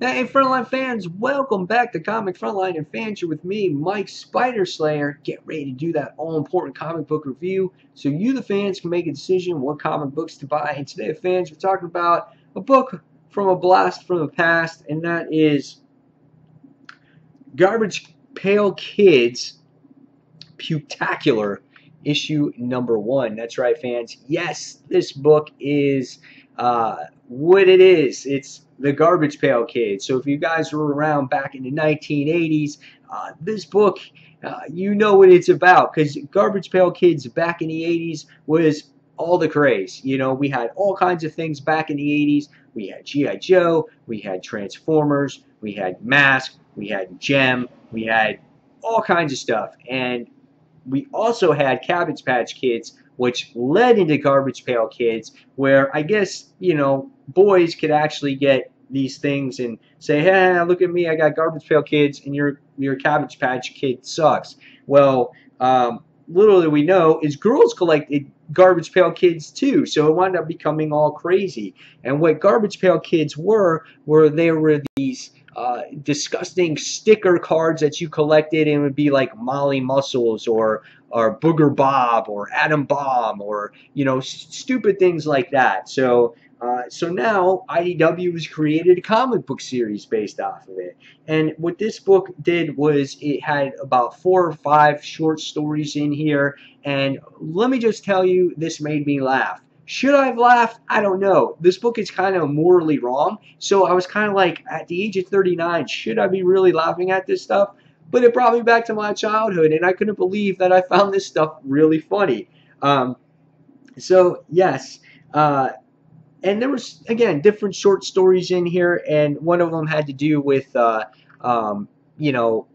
Hey, Frontline fans, welcome back to Comic Frontline and Fans. You're with me, Mike Spider Slayer. Get ready to do that all-important comic book review so you, the fans, can make a decision what comic books to buy. And today, fans, we're talking about a book from a blast from the past, and that is Garbage Pail Kids Puketacular, issue number 1. That's right, fans. Yes, this book is what it is. It's the Garbage Pail Kids. So if you guys were around back in the 1980s, this book, you know what it's about, because Garbage Pail Kids back in the 80s was all the craze. You know, we had all kinds of things back in the 80s. We had G.I. Joe, we had Transformers, we had Mask, we had Gem, we had all kinds of stuff. And we also had Cabbage Patch Kids, which led into Garbage Pail Kids, where I guess, you know, boys could actually get these things and say, hey, look at me, I got Garbage Pail Kids, and your Cabbage Patch Kid sucks. Well, little did we know is girls collected Garbage Pail Kids too, so it wound up becoming all crazy. And what Garbage Pail Kids were these disgusting sticker cards that you collected, and it would be like Molly Muscles or Booger Bob or Atom Bomb or, you know, stupid things like that. So now IDW has created a comic book series based off of it. And what this book did was it had about 4 or 5 short stories in here. And let me just tell you, this made me laugh. Should I have laughed? I don't know. This book is kind of morally wrong. So I was kind of like, at the age of 39, should I be really laughing at this stuff? But it brought me back to my childhood, and I couldn't believe that I found this stuff really funny. So, yes. And there was, again, different short stories in here, and one of them had to do with, you know,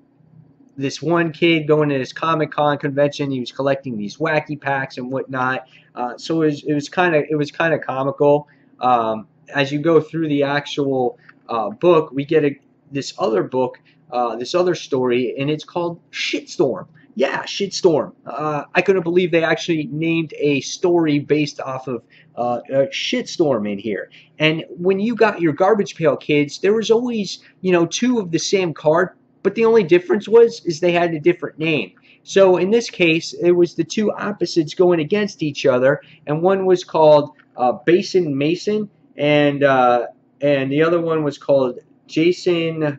this one kid going to this Comic-Con convention. He was collecting these wacky packs and whatnot. So it was kind of comical. As you go through the actual book, we get this other book, this other story, and it's called Shitstorm. Yeah, Shitstorm. I couldn't believe they actually named a story based off of a shitstorm in here. And when you got your Garbage Pail Kids, there was always, you know, 2 of the same card, but the only difference is they had a different name. So in this case, it was the 2 opposites going against each other, and one was called Basin Mason, and the other one was called Jason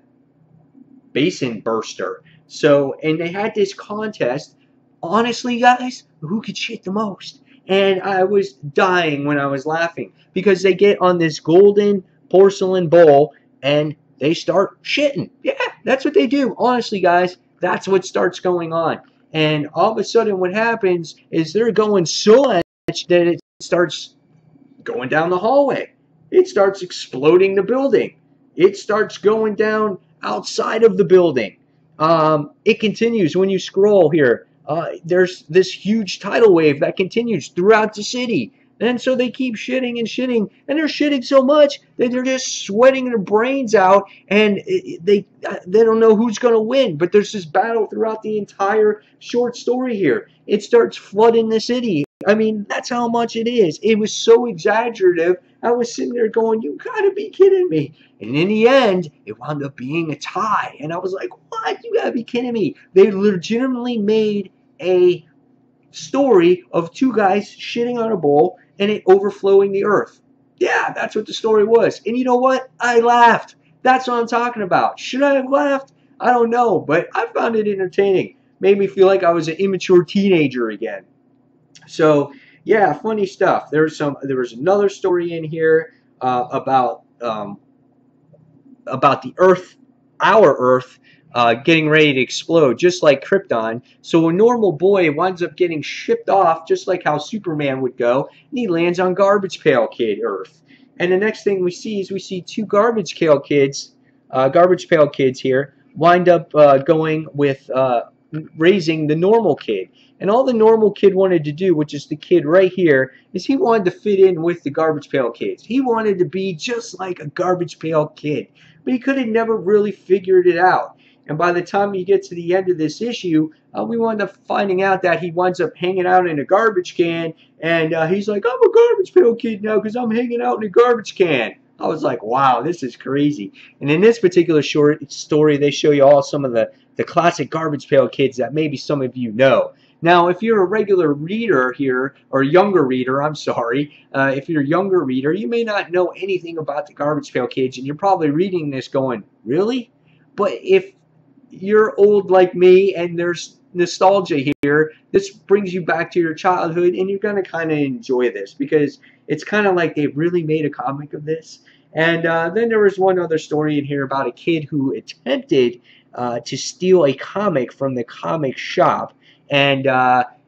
Basin Burster. So, and they had this contest. Honestly, guys, who could shit the most? And I was dying when I was laughing, because they get on this golden porcelain bowl and they start shitting. Yeah, that's what they do. Honestly, guys, that's what starts going on. And all of a sudden what happens is they're going so much that it starts going down the hallway. It starts exploding the building. It starts going down outside of the building. It continues when you scroll here. There's this huge tidal wave that continues throughout the city. And so they keep shitting and shitting, and they're shitting so much that they're just sweating their brains out, and they don't know who's going to win. But there's this battle throughout the entire short story here. It starts flooding the city. I mean, that's how much it is. It was so exaggerative. I was sitting there going, you gotta be kidding me. And in the end, it wound up being a tie. And I was like, what? You gotta be kidding me. They legitimately made a story of 2 guys shitting on a bowl and it overflowing the earth. Yeah, that's what the story was. And you know what? I laughed. That's what I'm talking about. Should I have laughed? I don't know, but I found it entertaining. Made me feel like I was an immature teenager again. So yeah, funny stuff. There was another story in here about the Earth, our Earth, getting ready to explode, just like Krypton. So a normal boy winds up getting shipped off, just like how Superman would go, and he lands on Garbage Pail Kid Earth. And the next thing we see is 2 Garbage Pail Kids here, wind up going with raising the normal kid. And all the normal kid wanted to do, which is the kid right here, is he wanted to fit in with the Garbage Pail Kids. He wanted to be just like a Garbage Pail Kid, but he could have never really figured it out. And by the time you get to the end of this issue, we wind up finding out that he winds up hanging out in a garbage can, and he's like, I'm a Garbage Pail Kid now because I'm hanging out in a garbage can. I was like, wow, this is crazy. And in this particular short story, they show you all some of the classic Garbage Pail Kids that maybe some of you know. Now, if you're a regular reader here, or younger reader, I'm sorry, if you're a younger reader, you may not know anything about the Garbage Pail Kids, and you're probably reading this going, really? But if you're old like me and there's nostalgia here, this brings you back to your childhood, and you're going to kind of enjoy this because it's kind of like they really made a comic of this. And then there was one other story in here about a kid who attempted to steal a comic from the comic shop, and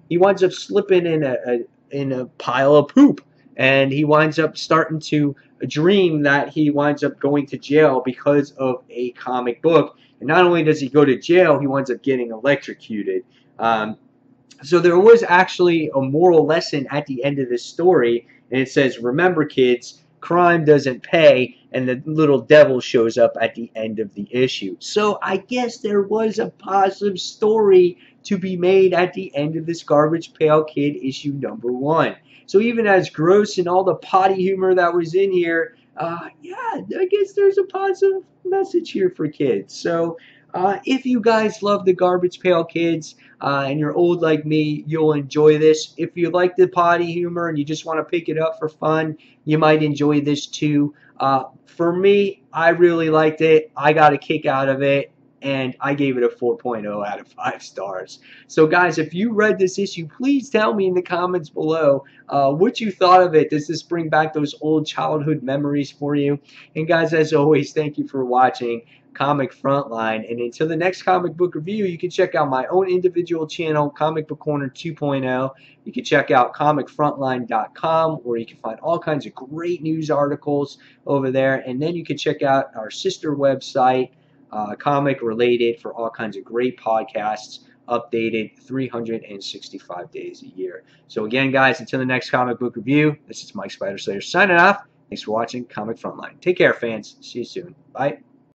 he winds up slipping in a pile of poop, and he winds up starting to dream that he winds up going to jail because of a comic book. And not only does he go to jail, he winds up getting electrocuted. So there was actually a moral lesson at the end of this story, and it says, remember kids, crime doesn't pay, and the little devil shows up at the end of the issue. So I guess there was a positive story to be made at the end of this Garbage Pail Kid issue number 1. So even as gross and all the potty humor that was in here, yeah, I guess there's a positive message here for kids. So if you guys love the Garbage Pail Kids and you're old like me, you'll enjoy this. If you like the potty humor and you just want to pick it up for fun, you might enjoy this too. For me, I really liked it. I got a kick out of it, and I gave it a 4.0 out of 5 stars. So guys, if you read this issue, please tell me in the comments below what you thought of it. Does this bring back those old childhood memories for you? And guys, as always, thank you for watching Comic Frontline. And until the next comic book review, you can check out my own individual channel, Comic Book Corner 2.0. You can check out comicfrontline.com, where you can find all kinds of great news articles over there. And then you can check out our sister website, comic related, for all kinds of great podcasts updated 365 days a year. So again, guys, until the next comic book review, this is Mike Spider Slayer signing off. Thanks for watching Comic Frontline. Take care, fans. See you soon. Bye.